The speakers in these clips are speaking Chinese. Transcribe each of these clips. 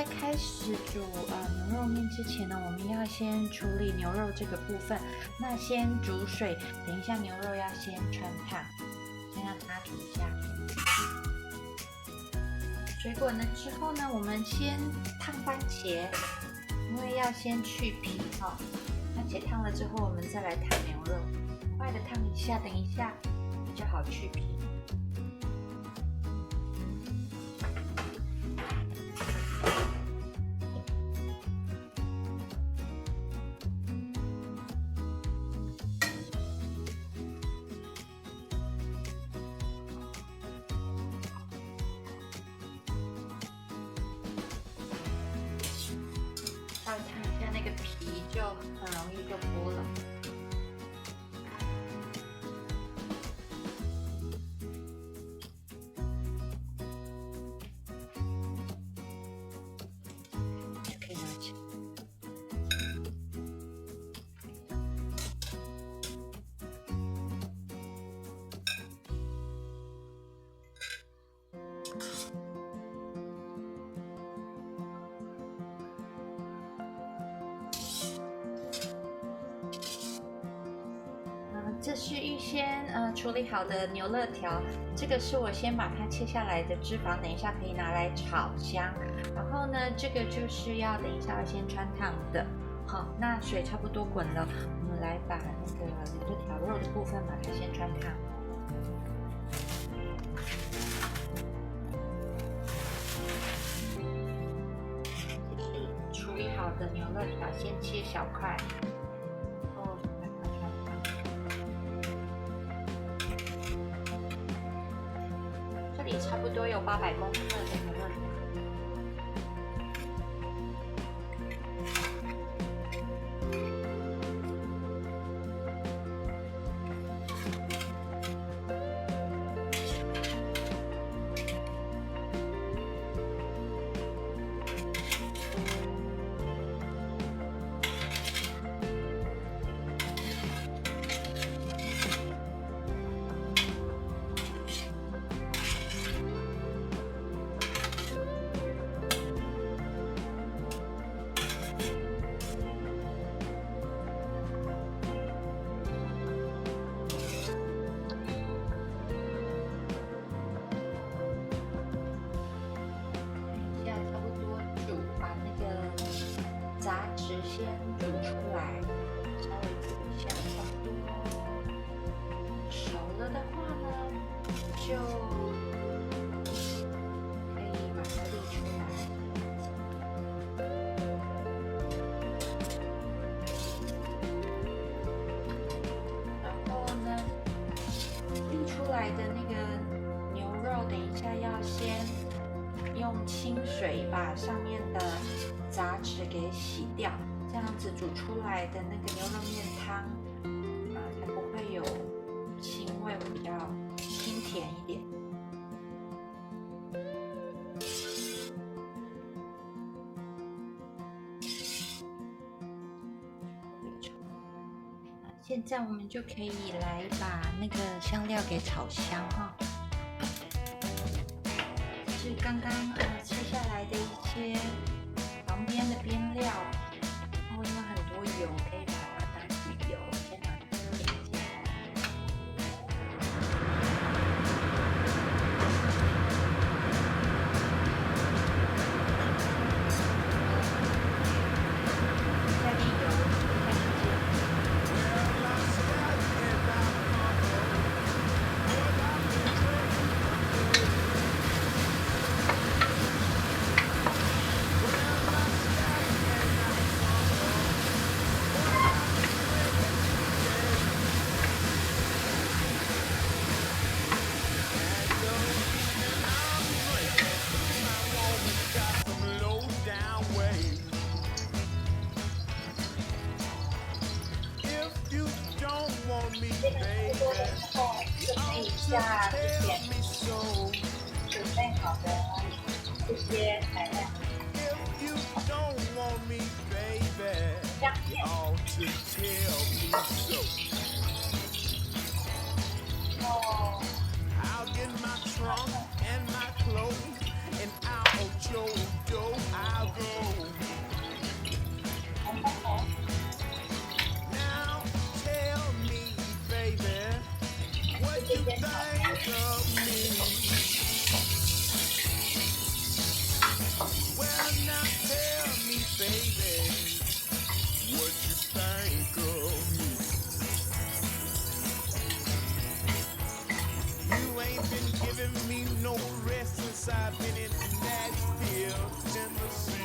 在开始煮牛肉面之前呢，我们要先处理牛肉这个部分。那先煮水，等一下牛肉要先汆烫，先让它煮一下。水滚了之后呢，我们先烫番茄，因为要先去皮哈。番茄烫了之后，我们再来烫牛肉，快的烫一下，等一下比较好去皮。稍微烫一下那个皮，就很容易就剥了。就可以拿起来。这是预先处理好的牛肋条，这个是我先把它切下来的脂肪，等一下可以拿来炒香。然后呢，这个就是要等一下要先汆烫的。好，那水差不多滚了，我们来把那个牛肋条肉的部分把它先汆烫。这是处理好的牛肋条，先切小块。差不多有800公克的牛肋条。杂质先煮出来，稍微煮一下，差不多熟了的话呢，就可以把它沥出来。然后呢，沥出来的那个牛肉，等一下要先用清水把上面的杂质给洗掉，这样子煮出来的那个牛肉面汤才不会有腥味，会比较清甜一点。现在我们就可以来把那个香料给炒香哈。这是刚刚切下来的一些旁边的边料，然后因为很多油，可以把它打起油，先把它点起来。加点油，开始煎。这个差不多的时候，准备一下之前准备好的这些材料，香叶， think of me? Well, now tell me, baby, what you think of me. You ain't been giving me no rest since I've been in Nashville, Tennessee.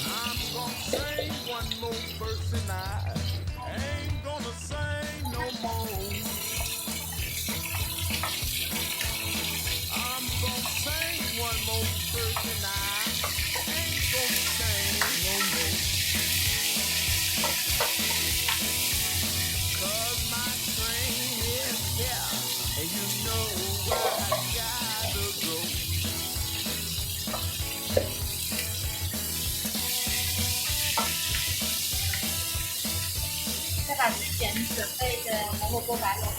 I'm gonna sing one more verse and I ain't gonna sing no more. I'm gonna sing one more verse and I ain't gonna sing no more. 'Cause my train is here and you know where I gotta go. 再把之前准备的红萝卜、白萝卜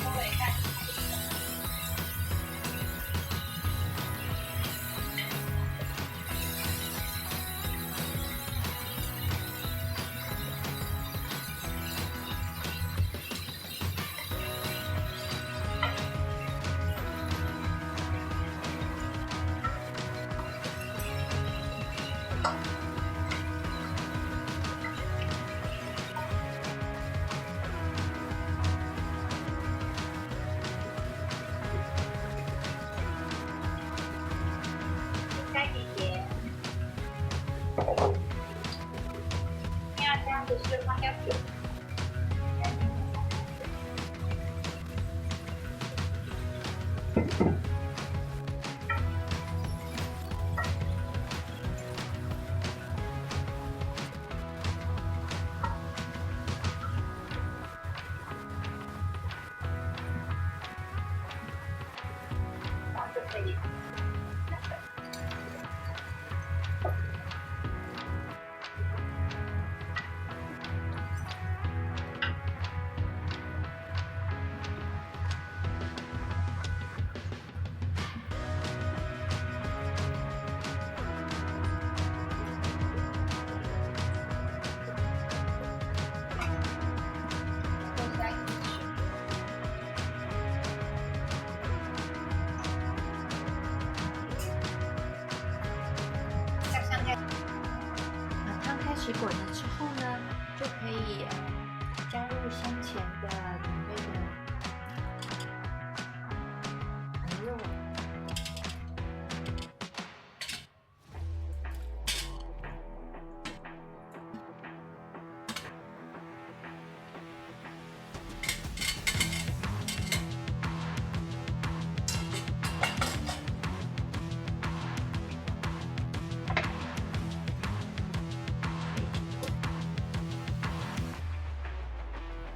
稍微看。开几节？你要这样子是放下去。放就可以。汤开始滚了之后呢，就可以加入先前的准备的牛肉。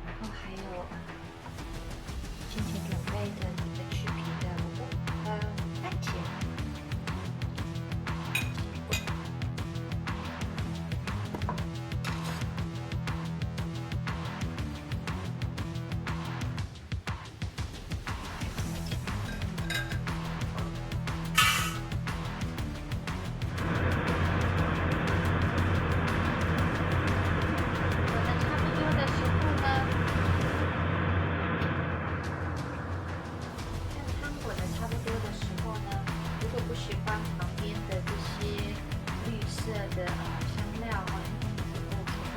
然后还有的香料和弄煮过之后，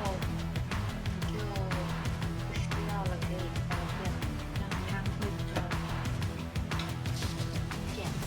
就不需要了，可以倒掉，这样汤会比较简单。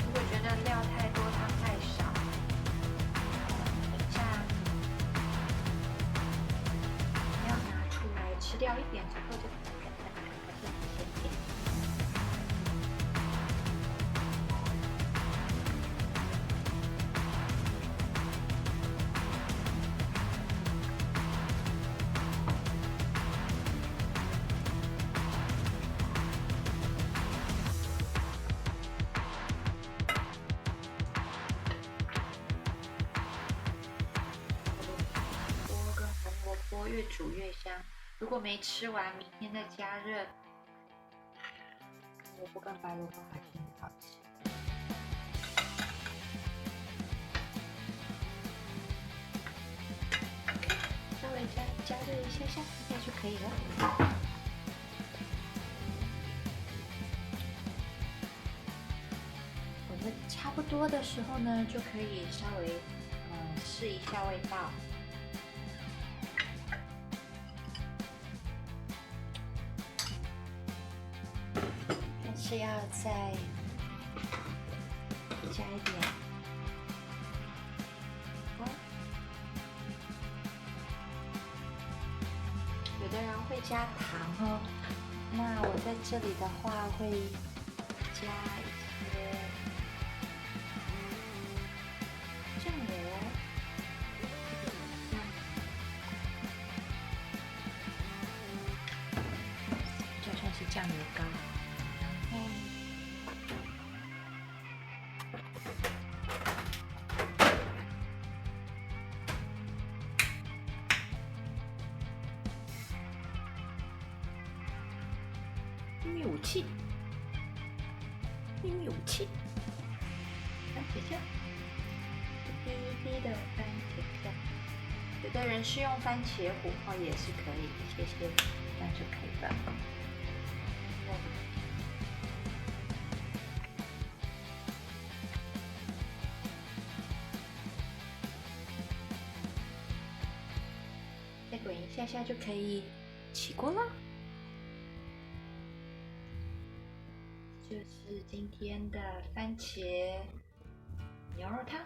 如果觉得料太多、汤太少，等一下料拿出来吃掉一点之后，就可以再一点点。萝卜越煮越香，如果没吃完，明天再加热。萝卜跟白萝卜还是很好吃。稍微加热一下，应该就可以了。我们差不多的时候呢，就可以稍微试一下味道。但是要再加一点有的人会加糖哦，那我在这里的话会加一些酱油，就算是酱油膏。秘密武器，秘密武器，番茄酱，一滴一滴的番茄酱。有的人是用番茄糊哦，也是可以，一些这样就可以了。再滚一下下就可以起锅了。就是今天的番茄牛肉汤。